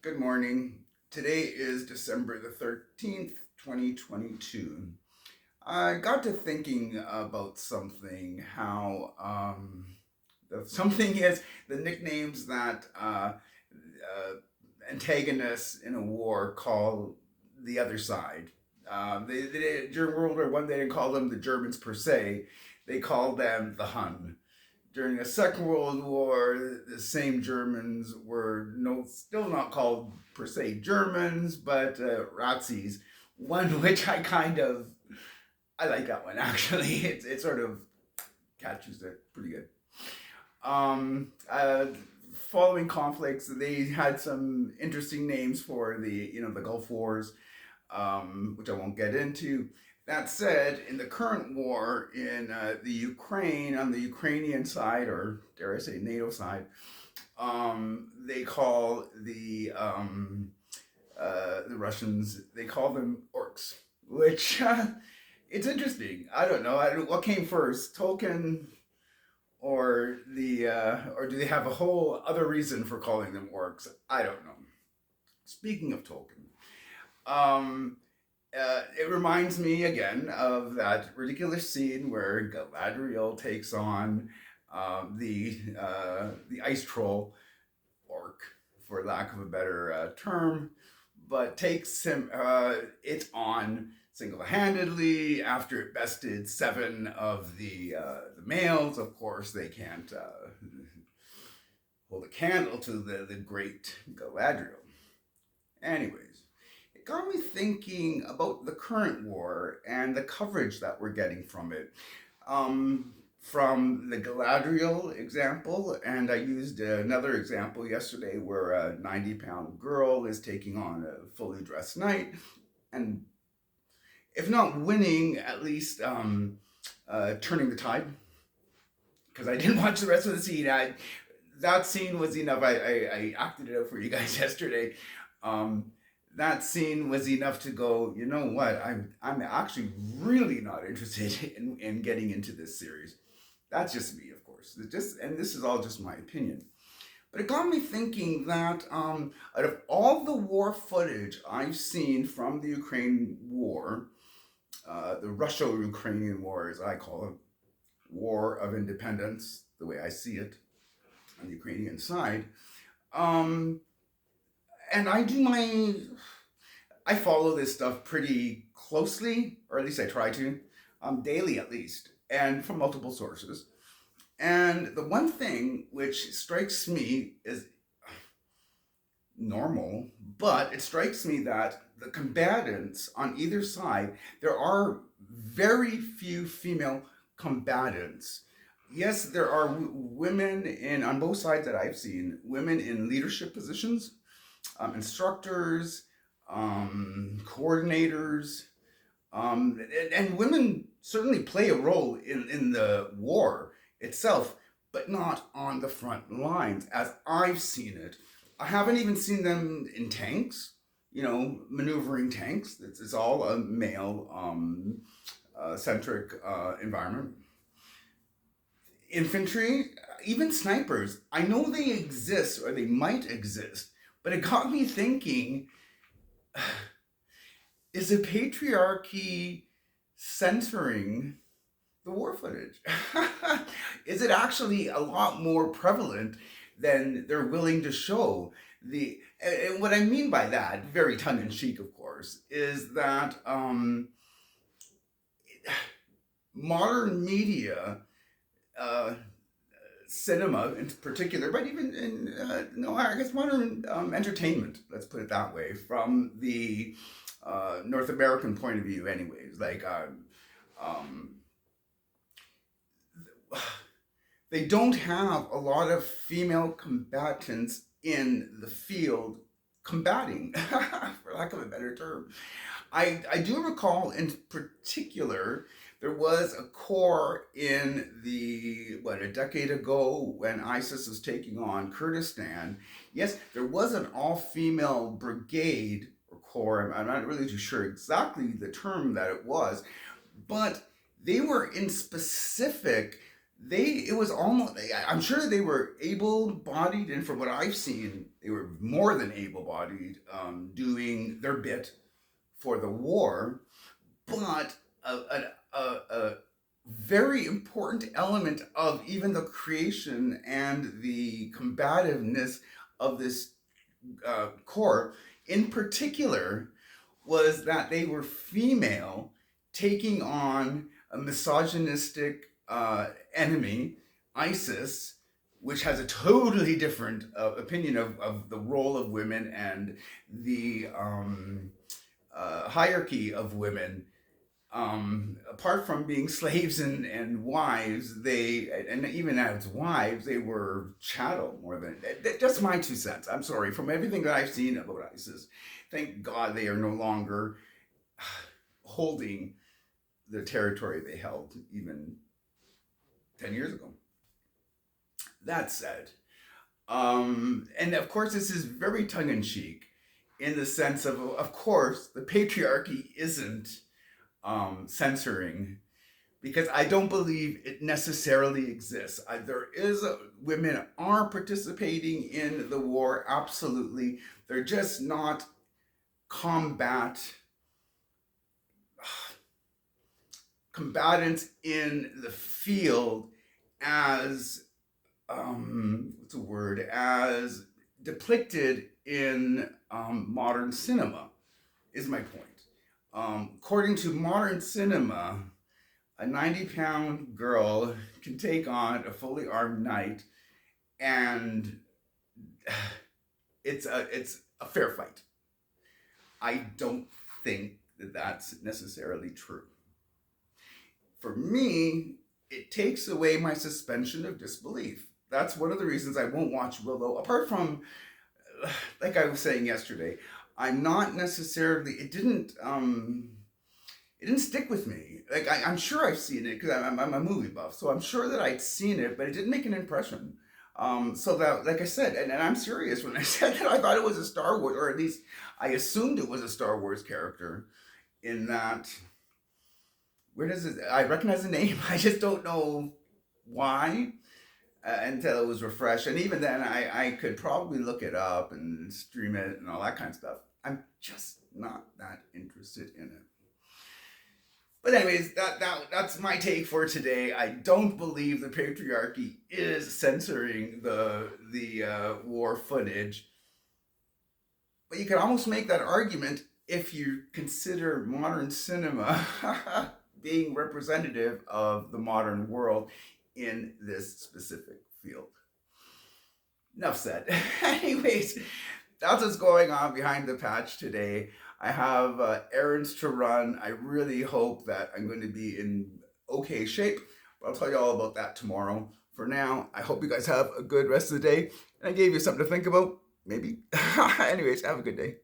Good morning. Today is December the 13th, 2022. I got to thinking about something, how something is the nicknames that antagonists in a war call the other side. During World War One, they didn't call them the Germans per se, they called them the Hun. During the Second World War, the same Germans were still not called per se Germans, but Razzies. One which I like that one actually. It sort of catches it pretty good. Um, uh, Following conflicts, they had some interesting names for the Gulf Wars, which I won't get into. That said, in the current war in the Ukraine, on the Ukrainian side, or dare I say NATO side, they call the Russians, they call them orcs, which it's interesting. I don't know. What came first, Tolkien or do they have a whole other reason for calling them orcs? I don't know. Speaking of Tolkien, um, it reminds me again of that ridiculous scene where Galadriel takes on the ice troll orc, for lack of a better term, but takes it on single-handedly after it bested seven of the males. Of course, they can't hold a candle to the great Galadriel. Anyways, it got me thinking about the current war and the coverage that we're getting from it. From the Galadriel example, and I used another example yesterday where a 90-pound girl is taking on a fully dressed knight, and if not winning, at least turning the tide. Because I didn't watch the rest of the scene. That scene was enough. I acted it out for you guys yesterday. That scene was enough to go, you know what, I'm actually really not interested in getting into this series. That's just me, of course. And this is all just my opinion. But it got me thinking that out of all the war footage I've seen from the Ukraine war, the Russo-Ukrainian War, as I call it, War of Independence, the way I see it, on the Ukrainian side, um, and I follow this stuff pretty closely, or at least I try to, daily at least, and from multiple sources. And the one thing which strikes me is normal, but it strikes me that the combatants on either side, there are very few female combatants. Yes, there are women on both sides that I've seen, women in leadership positions, instructors, coordinators, and women certainly play a role in the war itself, but not on the front lines as I've seen it. I haven't even seen them in tanks, maneuvering tanks. It's all a male centric environment. Infantry, even snipers, I know they exist or they might exist, but it got me thinking, is the patriarchy censoring the war footage? Is it actually a lot more prevalent than they're willing to show? And what I mean by that, very tongue in cheek, of course, is that modern media, uh, cinema in particular, but even in no, I guess modern entertainment. Let's put it that way, from the North American point of view, anyways. Like um, they don't have a lot of female combatants in the field combating, for lack of a better term. I do recall in particular there was a corps in a decade ago when ISIS was taking on Kurdistan. Yes, there was an all-female brigade or corps. I'm not really too sure exactly the term that it was, but they were in specific it was almost, I'm sure they were able-bodied, and from what I've seen, they were more than able-bodied, doing their bit for the war. But a very important element of even the creation and the combativeness of this corps in particular was that they were female, taking on a misogynistic enemy, ISIS, which has a totally different opinion of the role of women and the hierarchy of women. Apart from being slaves and wives, and even as wives, they were chattel more than just my 2 cents. I'm sorry. From everything that I've seen about ISIS, thank God they are no longer holding the territory they held even 10 years ago. That said, and of course, this is very tongue in cheek in the sense of course, the patriarchy isn't censoring, because I don't believe it necessarily exists. Women are participating in the war, absolutely. They're just not combatants in the field as what's the word, as depicted in modern cinema, is my point. According to modern cinema, a 90-pound girl can take on a fully armed knight, and it's a fair fight. I don't think that that's necessarily true. For me, it takes away my suspension of disbelief. That's one of the reasons I won't watch Willow. Apart from, like I was saying yesterday, I'm not necessarily. It didn't stick with me. Like I'm sure I've seen it because I'm a movie buff, so I'm sure that I'd seen it, but it didn't make an impression. So that, like I said, and I'm serious when I said that I thought it was a Star Wars, or at least I assumed it was a Star Wars character. In that, where does it? I recognize the name. I just don't know why until it was refreshed. And even then, I could probably look it up and stream it and all that kind of stuff. I'm just not that interested in it. But anyways, that's my take for today. I don't believe the patriarchy is censoring the war footage, but you can almost make that argument if you consider modern cinema being representative of the modern world in this specific field. Enough said. Anyways, that's what's going on behind the patch today. I have errands to run. I really hope that I'm going to be in okay shape, but I'll tell you all about that tomorrow. For now, I hope you guys have a good rest of the day, and I gave you something to think about, maybe. Anyways, have a good day.